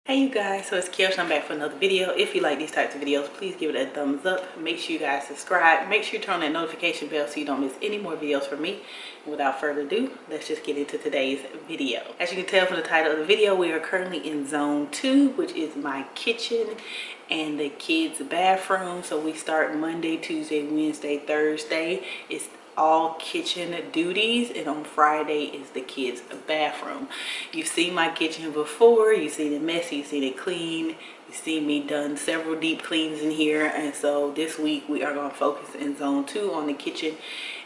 Hey you guys, so it's Keoshia. I'm back for another video. If you like these types of videos, please give it a thumbs up. Make sure you guys subscribe. Make sure you turn on that notification bell so you don't miss any more videos from me. And without further ado, let's just get into today's video. As you can tell from the title of the video, we are currently in zone 2, which is my kitchen and the kids' bathroom. So we start Monday, Tuesday, Wednesday, Thursday. It's all kitchen duties, and on Friday is the kids' bathroom. You've seen my kitchen before. You've seen it messy, you've seen it clean, you've seen me done several deep cleans in here. And so this week we are going to focus in zone 2 on the kitchen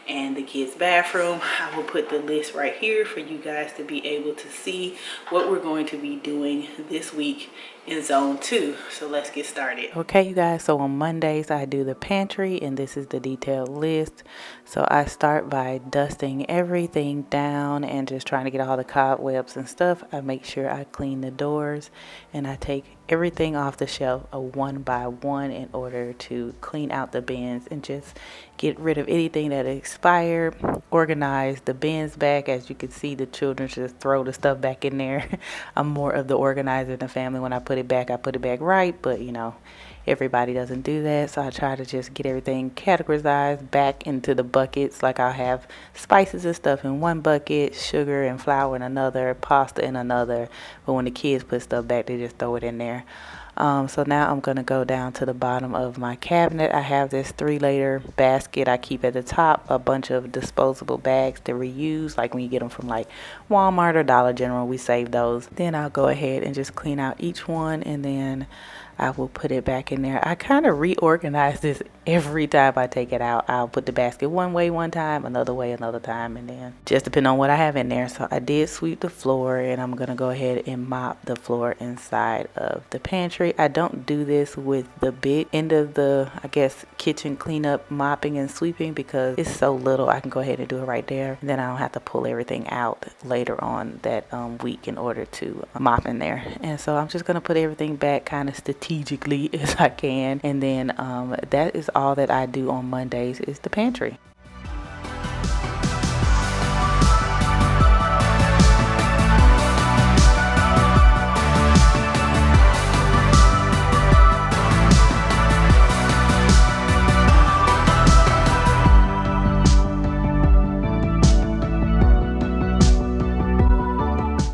and the kids' bathroom. I will put the list right here for you guys to be able to see what we're going to be doing this week in zone 2. So let's get started. Okay, you guys, so on Mondays I do the pantry, and this is the detailed list. So I start by dusting everything down and just trying to get all the cobwebs and stuff. I make sure I clean the doors, and I take everything off the shelf one by one in order to clean out the bins and just get rid of anything that expired. Organize the bins back. As you can see, the children just throw the stuff back in there. I'm more of the organizer in the family. When I put it back, I put it back right, but you know, everybody doesn't do that. So I try to just get everything categorized back into the buckets. Like I'll have spices and stuff in one bucket, sugar and flour in another, pasta in another. But when the kids put stuff back, they just throw it in there. So now I'm going to go down to the bottom of my cabinet. I have this 3-layer basket. I keep at the top a bunch of disposable bags to reuse, like when you get them from like Walmart or Dollar General, we save those. Then I'll go ahead and just clean out each one, and then I will put it back in there. I kind of reorganize this every time I take it out. I'll put the basket one way one time, another way another time, and then just depend on what I have in there. So I did sweep the floor, and I'm gonna go ahead and mop the floor inside of the pantry. I don't do this with the big end of the, I guess, kitchen cleanup, mopping and sweeping, because it's so little. I can go ahead and do it right there, and then I don't have to pull everything out later on that week in order to mop in there. And so I'm just gonna put everything back kind of strategically as I can, and then that is all that I do on Mondays is the pantry.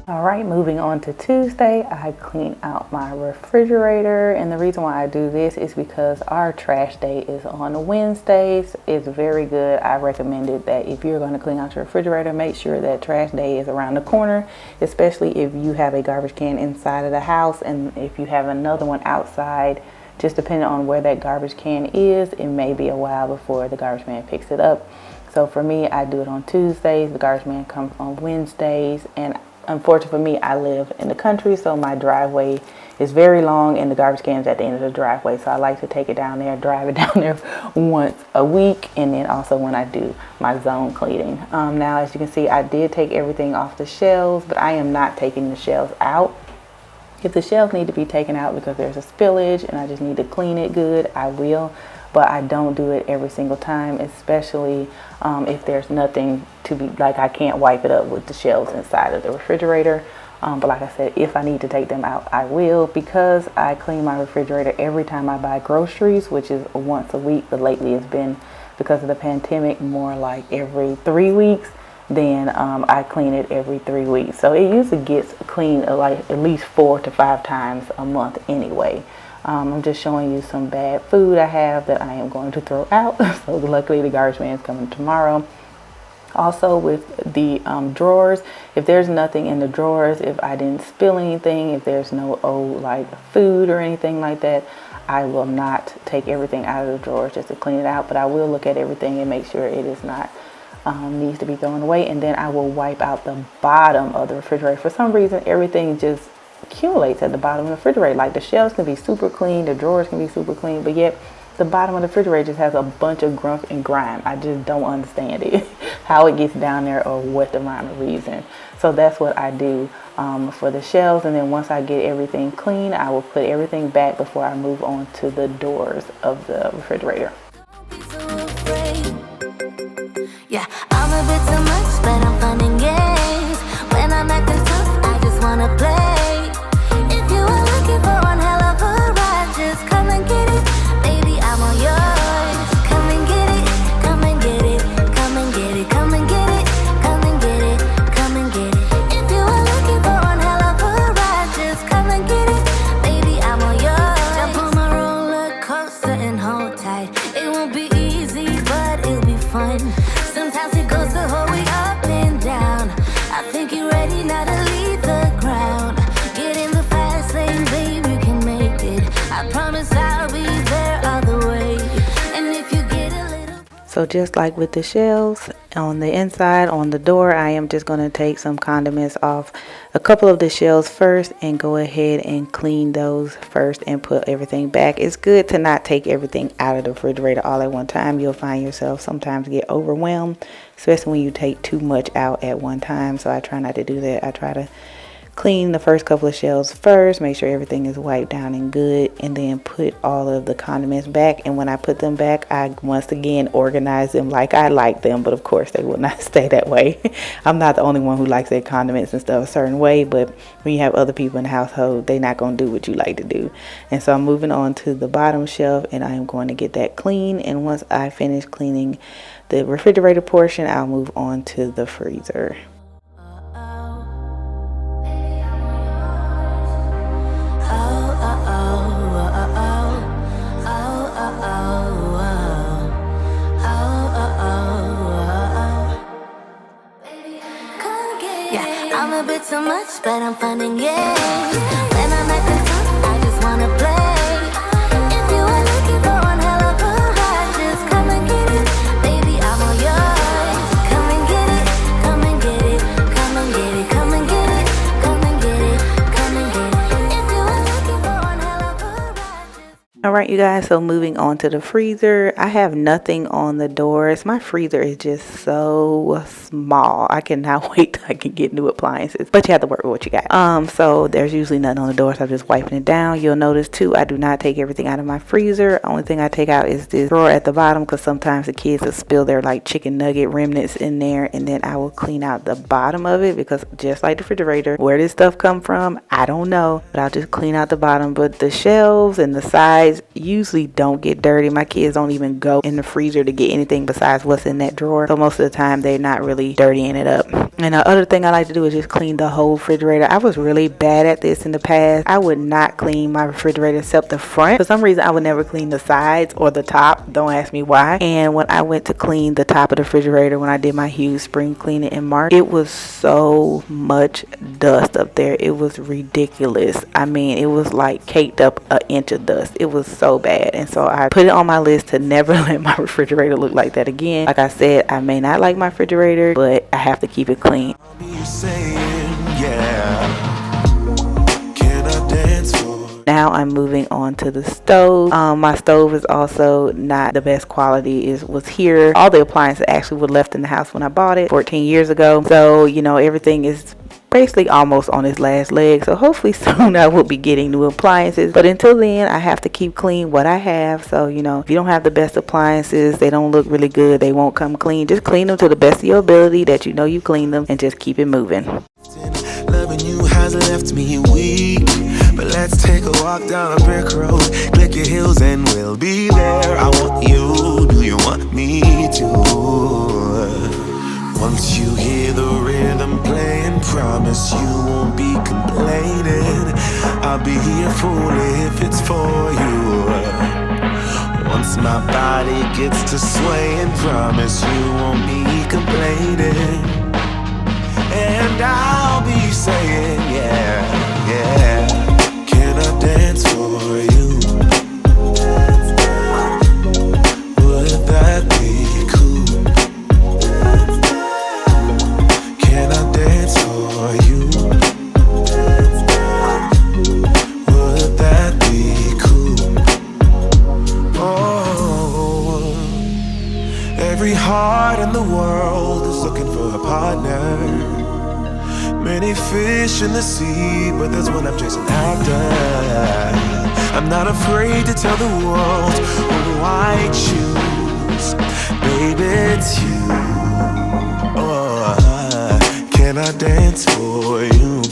Alright, moving on to Tuesday, I clean out my refrigerator, and the reason why I do this is because our trash day is on Wednesdays. It's very good. I recommend it that if you're going to clean out your refrigerator, make sure that trash day is around the corner, especially if you have a garbage can inside of the house, and if you have another one outside. Just depending on where that garbage can is, it may be a while before the garbage man picks it up. So for me, I do it on Tuesdays. The garbage man comes on Wednesdays, and unfortunately for me, I live in the country, so my driveway is very long and the garbage can is at the end of the driveway. So I like to take it down there, drive it down there once a week, and then also when I do my zone cleaning. Now, as you can see, I did take everything off the shelves, but I am not taking the shelves out. If the shelves need to be taken out because there's a spillage and I just need to clean it good, I will. But I don't do it every single time, especially if there's nothing to be, like I can't wipe it up with the shelves inside of the refrigerator. But like I said, if I need to take them out, I will, because I clean my refrigerator every time I buy groceries, which is once a week. But lately it's been, because of the pandemic, more like every 3 weeks. Then I clean it every 3 weeks. So it usually gets cleaned like at least 4 to 5 times a month anyway. I'm just showing you some bad food I have that I am going to throw out. So luckily the garbage man is coming tomorrow. Also with the drawers, if there's nothing in the drawers, if I didn't spill anything, if there's no old like food or anything like that, I will not take everything out of the drawers just to clean it out. But I will look at everything and make sure it is not needs to be thrown away. And then I will wipe out the bottom of the refrigerator. For some reason, everything just accumulates at the bottom of the refrigerator. Like the shelves can be super clean, the drawers can be super clean, but yet the bottom of the refrigerator just has a bunch of grump and grime. I just don't understand it, how it gets down there or what the rhyme or reason. So that's what I do for the shelves. And then once I get everything clean, I will put everything back before I move on to the doors of the refrigerator. Yeah, I'm a bit too much, but I'm fun and games. When I'm acting tough, I just wanna play. If you are make you ready now to leave the ground. Get in the fast lane, babe, you can make it. I promise I'll be there all the way. And if you get a little... So just like with the shelves, on the inside, on the door, I am just going to take some condiments off a couple of the shelves first and go ahead and clean those first and put everything back. It's good to not take everything out of the refrigerator all at one time. You'll find yourself sometimes get overwhelmed, especially when you take too much out at one time. So I try not to do that. I try to clean the first couple of shelves first, make sure everything is wiped down and good, and then put all of the condiments back. And when I put them back, I once again organize them like I like them, but of course they will not stay that way. I'm not the only one who likes their condiments and stuff a certain way, but when you have other people in the household, they're not going to do what you like to do. And so I'm moving on to the bottom shelf, and I am going to get that clean. And once I finish cleaning the refrigerator portion, I'll move on to the freezer. I'm a bit too much, but I'm finding it. When I'm at the top, I just wanna play. If you are looking for one hell of a ride, just come and get it. Baby, I'm all yours. Come and get it, come and get it, come and get it, come and get it, come and get it, come and get it. If you are looking for one hell of a ride. Alright, you guys, so moving on to the freezer. I have nothing on the doors. My freezer is just so small. I cannot wait till I can get new appliances, but you have to work with what you got. So there's usually nothing on the door, so I'm just wiping it down. You'll notice too, I do not take everything out of my freezer. Only thing I take out is this drawer at the bottom, because sometimes the kids will spill their like chicken nugget remnants in there, and then I will clean out the bottom of it, because just like the refrigerator, where this stuff come from, I don't know, but I'll just clean out the bottom. But the shelves and the sides usually don't get dirty. My kids don't even go in the freezer to get anything besides what's in that drawer, so most of the time they're not really dirtying it up. And the other thing I like to do is just clean the whole refrigerator. I was really bad at this in the past. I would not clean my refrigerator except the front. For some reason I would never clean the sides or the top. Don't ask me why. And when I went to clean the top of the refrigerator, when I did my huge spring cleaning in March, it was so much dust up there. It was ridiculous. I mean, it was like caked up an inch of dust. It was so bad. And so I put it on my list to never let my refrigerator look like that again. Like I said, I may not like my refrigerator, but I have to keep it clean. Now I'm moving on to the stove. My stove is also not the best quality. It was here. All the appliances actually were left in the house when I bought it 14 years ago. So, you know, everything is basically almost on its last leg. So hopefully soon I will be getting new appliances. But until then, I have to keep clean what I have. So, you know, if you don't have the best appliances, they don't look really good, they won't come clean. Just clean them to the best of your ability that you know you clean them, and just keep it moving. Loving you has left me weak, but let's take a walk down a brick road. Click your heels and we'll be there. I want you, do you want me to? Once you hear the rhythm playing, promise you won't be complaining. I'll be here fully if it's for you. Once my body gets to swaying, promise you won't be complaining. And I'll be saying, yeah, yeah. Can I dance for you? Would that be cool? Can I dance for you? Would that be cool? Oh, every heart in the world is looking for a partner. Many fish in the sea, but there's one I'm chasing after. I'm not afraid to tell the world who I choose. Baby, it's you. Oh, can I dance for you?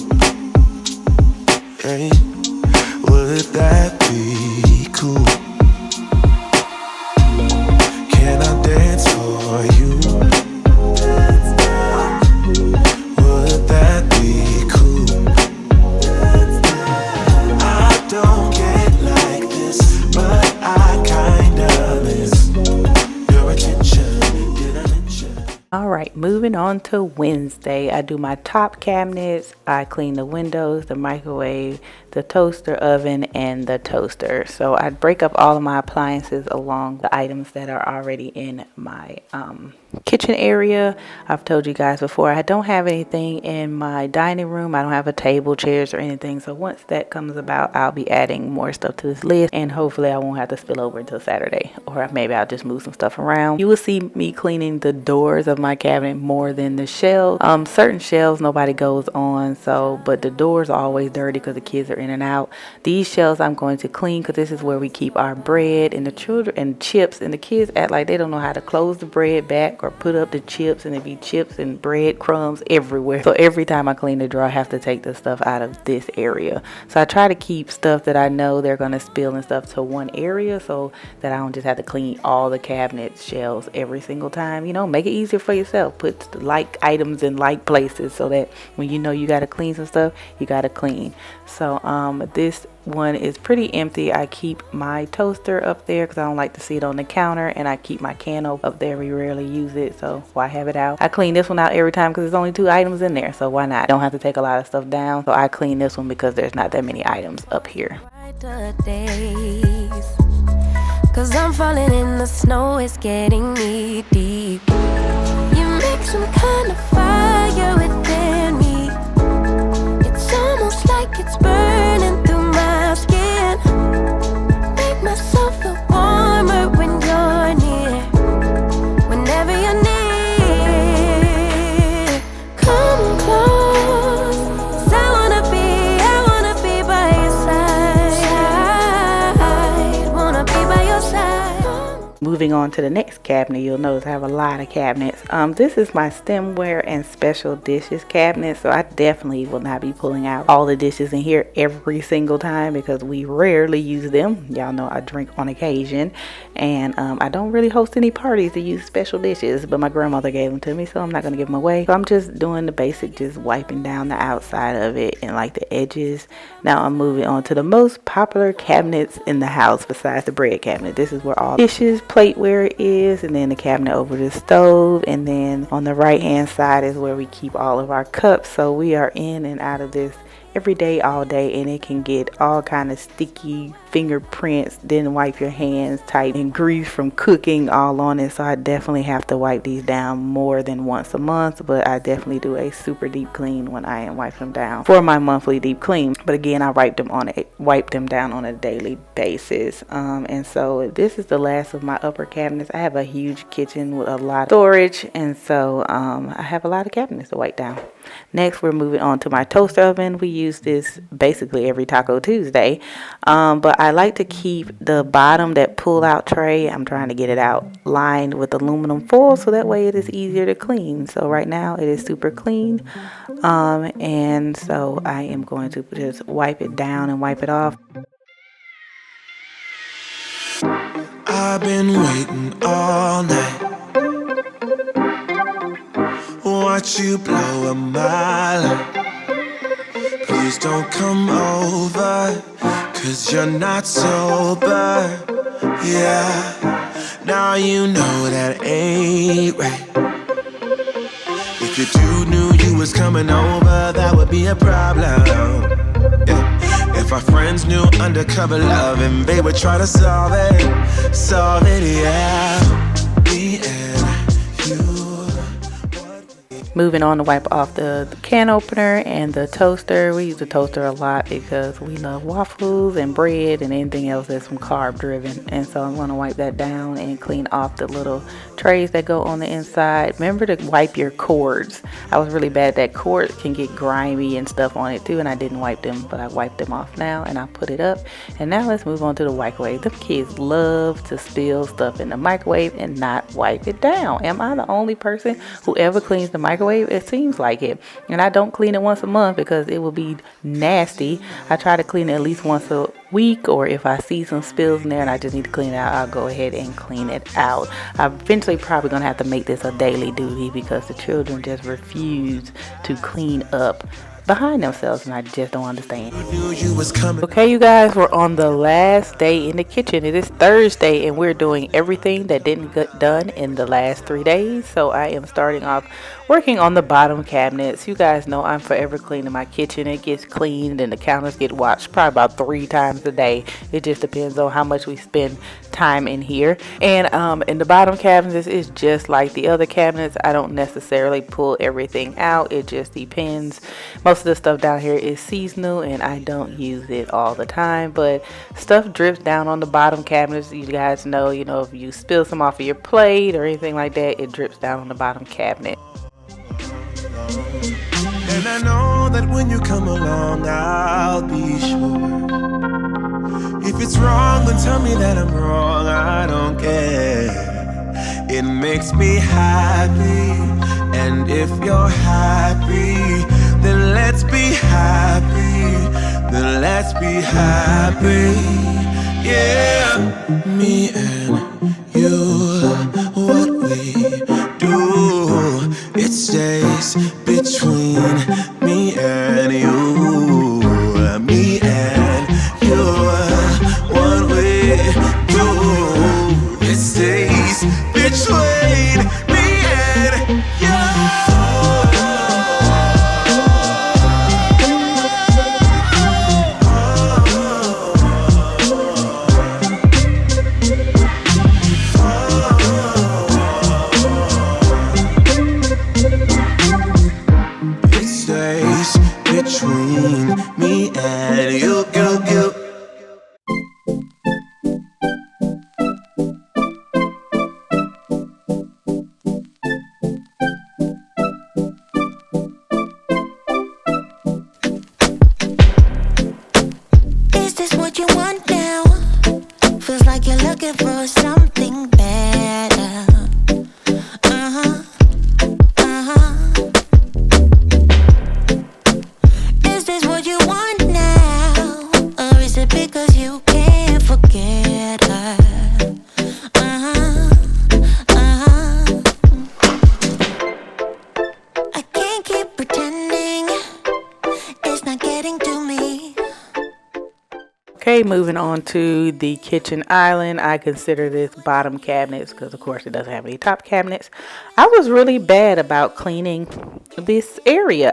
Hey, would that be cool? Can I dance for you? Moving moving on to Wednesday, I do my top cabinets. I clean the windows, the microwave, the toaster oven, and the toaster. So I break up all of my appliances along the items that are already in my kitchen area. I've told you guys before, I don't have anything in my dining room. I don't have a table, chairs, or anything. So once that comes about, I'll be adding more stuff to this list, and hopefully I won't have to spill over until Saturday, or maybe I'll just move some stuff around. You will see me cleaning the doors of my cabinet more than the shelves. Certain shelves nobody goes on, but the doors are always dirty because the kids are in and out. These shelves I'm going to clean because this is where we keep our bread and the children and chips, and the kids act like they don't know how to close the bread back or put up the chips, and there be chips and bread crumbs everywhere. So every time I clean the drawer, I have to take the stuff out of this area. So I try to keep stuff that I know they're going to spill and stuff to one area so that I don't just have to clean all the cabinet shelves every single time. You know, make it easier for yourself. Put the like items in like places so that when you know you got to clean some stuff, you got to clean. So this one is pretty empty. I keep my toaster up there because I don't like to see it on the counter, and I keep my can up there. We rarely use it, so why have it out? I clean this one out every time because there's only 2 items in there, so why not? I don't have to take a lot of stuff down, so I clean this one because there's not that many items up here. Cause I'm falling in the snow, it's getting knee deep. You make some kind of fire within me. It's almost like it's burning through my skin. Make myself feel warmer when you're near. Whenever you're near, come close. 'Cause I wanna be by your side. Wanna be by your side. Moving on to the next cabinet, you'll notice I have a lot of cabinets. This is my stemware and special dishes cabinet, so I definitely will not be pulling out all the dishes in here every single time because we rarely use them. Y'all know I drink on occasion, and I don't really host any parties to use special dishes, but my grandmother gave them to me, so I'm not going to give them away. So I'm just doing the basic, just wiping down the outside of it and like the edges. Now I'm moving on to the most popular cabinets in the house besides the bread cabinet. This is where all dishes, plateware is, and then the cabinet over the stove, and then on the right hand side is where we keep all of our cups. So we are in and out of this every day, all day, and it can get all kind of sticky fingerprints, then wipe your hands tight, and grease from cooking all on it. So I definitely have to wipe these down more than once a month, but I definitely do a super deep clean when I am wiping them down for my monthly deep clean. But again, I wipe them down on a daily basis. And so this is the last of my upper cabinets. I have a huge kitchen with a lot of storage, and so I have a lot of cabinets to wipe down. Next, we're moving on to my toaster oven. We use this basically every Taco Tuesday, but I like to keep the bottom, that pull out tray, I'm trying to get it out, lined with aluminum foil so that way it is easier to clean. So right now it is super clean, and so I am going to just wipe it down and wipe it off. I've been waiting all night. Watch you blow a mile. Please don't come over, 'cause you're not sober. Yeah, now you know that ain't right. If your dude knew you was coming over, that would be a problem. Yeah. If our friends knew undercover loving, they would try to solve it, yeah. Me and you. Moving on to wipe off the can opener and the toaster. We use the toaster a lot because we love waffles and bread and anything else that's from carb driven. And so I'm going to wipe that down and clean off the little trays that go on the inside. Remember to wipe your cords. I was really bad. That cord can get grimy and stuff on it too, and I didn't wipe them, but I wiped them off now and I put it up. And now let's move on to the microwave. The kids love to spill stuff in the microwave and not wipe it down. Am I the only person who ever cleans the microwave? It seems like it. And I don't clean it once a month because it will be nasty. I try to clean it at least once a week, or if I see some spills in there and I just need to clean it out, I'll go ahead and clean it out. I'm eventually probably gonna have to make this a daily duty because the children just refuse to clean up behind themselves, and I just don't understand. Knew you was coming. Okay, you guys, we're on the last day in the kitchen. It is Thursday, and we're doing everything that didn't get done in the last 3 days. So I am starting off working on the bottom cabinets. You guys know I'm forever cleaning my kitchen. It gets cleaned and the counters get washed probably about 3 times a day. It just depends on how much we spend time in here. And in the bottom cabinets, it's just like the other cabinets. I don't necessarily pull everything out. It just depends. Most of the stuff down here is seasonal, and I don't use it all the time, but stuff drips down on the bottom cabinets. You guys know, if you spill some off of your plate or anything like that, it drips down on the bottom cabinet. And I know that when you come along, I'll be sure. If it's wrong, then tell me that I'm wrong. I don't care. It makes me happy. And if you're happy, then let's be happy. Then let's be happy. Yeah. Me and you, what we do, it stays between me and you. Me and you, what we do, it stays between me and you. Between me and you. Is this what you want now? Feels like you're looking for something better. Is this what you want now? Or is it because you can't forget her? I can't keep pretending it's not getting to me. Okay, moving on to the kitchen island. I consider this bottom cabinets because, of course, it doesn't have any top cabinets. I was really bad about cleaning this area.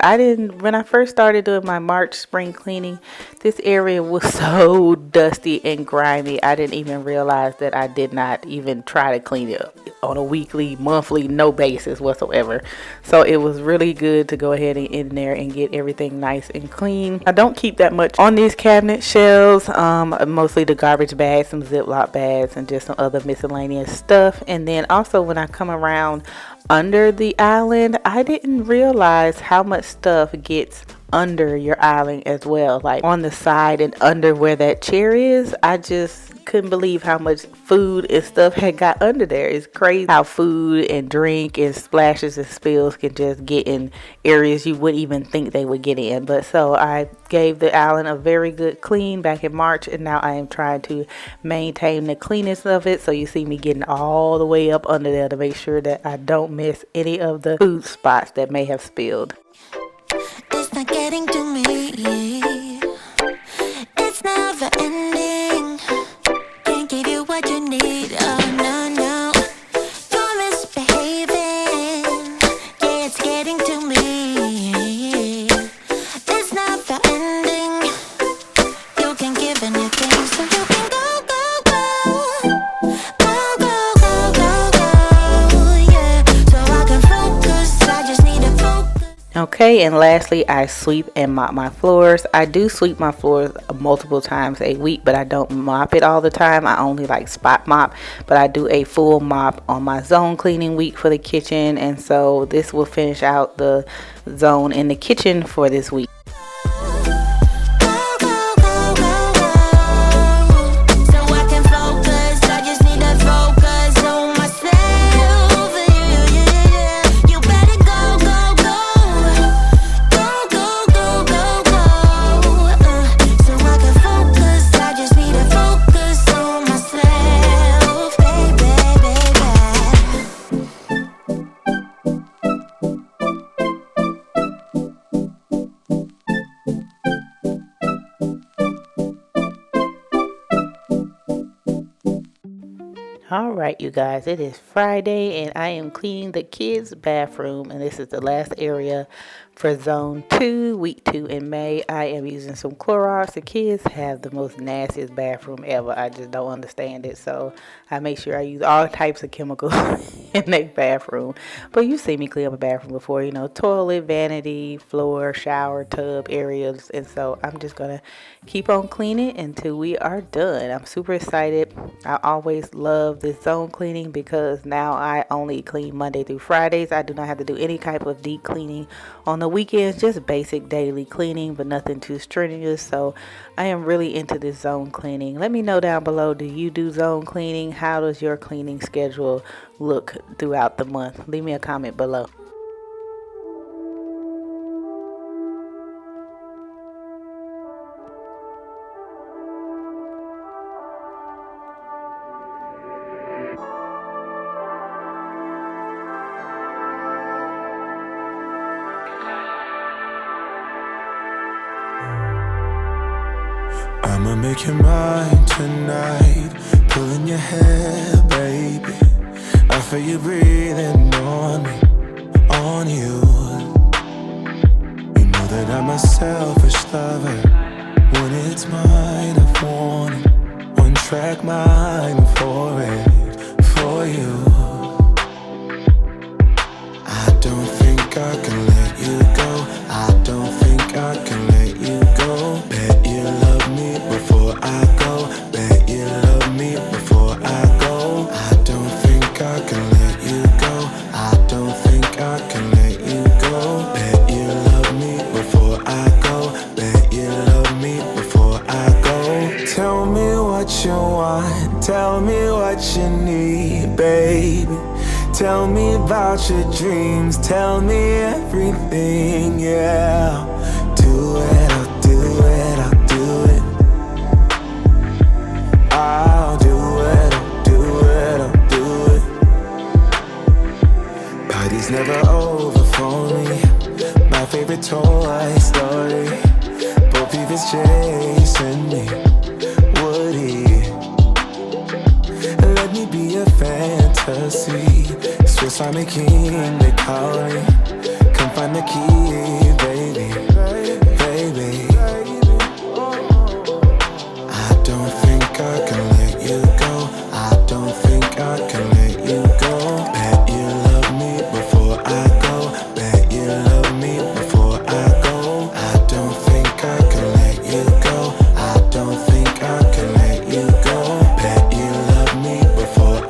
When I first started doing my March spring cleaning, this area was so dusty and grimy. I didn't even realize that I did not even try to clean it on a weekly, monthly, no basis whatsoever. So it was really good to go ahead and in there and get everything nice and clean. I don't keep that much on these cabinet shelves. Mostly the garbage bags, some Ziploc bags, and just some other miscellaneous stuff. And then also when I come around under the island, I didn't realize how much stuff gets under your island as well, like on the side and under where that chair is. I just couldn't believe how much food and stuff had got under there. It's crazy how food and drink and splashes and spills can just get in areas you wouldn't even think they would get in. But so I gave the island a very good clean back in March, and now I am trying to maintain the cleanness of it. So you see me getting all the way up under there to make sure that I don't miss any of the food spots that may have spilled. It's not getting to me. It's never ending. Can't give you what you need. Oh no, no. You're misbehaving. Yeah, it's getting to me. It's never ending. You can give anything, so you can go, go, go. Go, go, go, go, go. Yeah, so I can focus. I just need to focus. Okay, and lastly, I sweep and mop my floors. I do sweep my floors multiple times a week, but I don't mop it all the time. I only like spot mop, but I do a full mop on my zone cleaning week for the kitchen. And so this will finish out the zone in the kitchen for this week. All right, you guys, it is Friday and I am cleaning the kids' bathroom, and this is the last area for zone 2, week 2 in May. I am using some Clorox. The kids have the most nastiest bathroom ever. I just don't understand it, so I make sure I use all types of chemicals in their bathroom. But you see me clean up a bathroom before, you know, toilet, vanity, floor, shower, tub areas, and so I'm just gonna keep on cleaning until we are done. I'm super excited. I always love this zone cleaning because now I only clean Monday through Fridays. I do not have to do any type of deep cleaning on the weekends, just basic daily cleaning, but nothing too strenuous. So I am really into this zone cleaning. Let me know down below, do you do zone cleaning? How does your cleaning schedule look throughout the month? Leave me a comment below. I'ma make you mine tonight. Pulling your hair, baby. I feel you breathing on me, on you. You know that I'm a selfish lover. When it's mine, I want it. One track mind for it, for you. I don't think I can let you go. I don't think I can let you go. Bet you love me before I go. Bet you love me before I go. I don't think I can let you go. I don't think I can let you go. Bet you love me before I go. Bet you love me before I go. Tell me what you want. Tell me what you need, baby. Tell me about your dreams, tell me everything, yeah. Do it, I'll do it, I'll do it. I'll do it, I'll do it, I'll do it. Party's never over for me. My favorite Toy Story. Bo Peep is chasing me. Woody, let me be a fantasy. Swiss Army King, they call me. Come find the key, baby, baby. I don't think I can let you go. I don't think I can let you go. Bet you love me before I go. Bet you love me before I go. I don't think I can let you go. I don't think I can let you go. Bet you love me before I.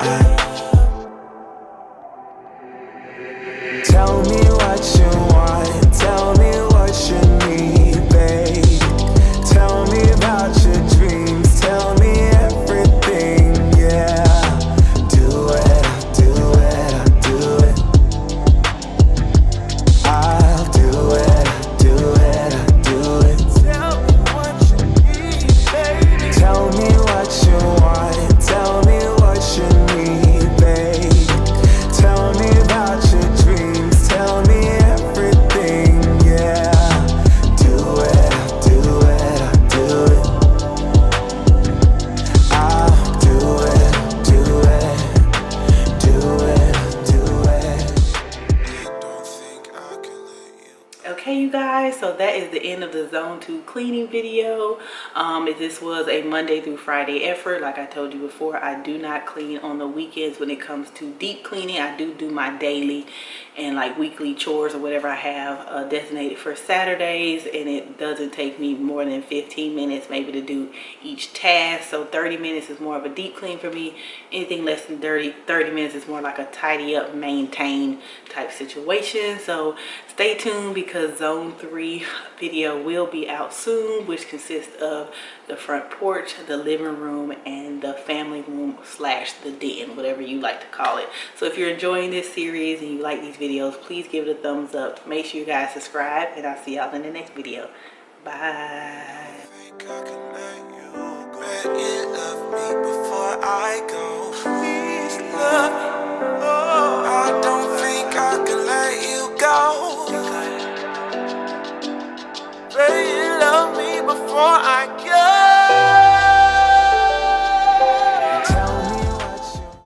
Tell me what you want, tell me what you need, babe. Tell me about your dreams, tell me everything, yeah. Do it, I'll do it, I'll do it. I'll do it, I'll do it, I'll do it. Tell me what you need, baby. Tell me what you want, tell me what you need, babe. Tell me about your dreams, tell me everything, yeah. Do it, I'll do it, I'll do it. I'll do it, do it, do it, do it. I don't think I can let you. Okay, you guys, so that is the end of the zone 2 cleaning video. This was a Monday through Friday effort. Like I told you before, I do not clean on the weekends when it comes to deep cleaning. I do my daily and like weekly chores or whatever I have designated for Saturdays, and it doesn't take me more than 15 minutes maybe to do each task. So 30 minutes is more of a deep clean for me. Anything less than 30 minutes is more like a tidy up, maintain type situation. So stay tuned because zone 3 video will be out soon, which consists of the front porch, the living room, and the family room / the den, whatever you like to call it. So if you're enjoying this series and you like these videos, please give it a thumbs up. Make sure you guys subscribe, and I'll see y'all in the next video. Bye. I don't think I can let you go.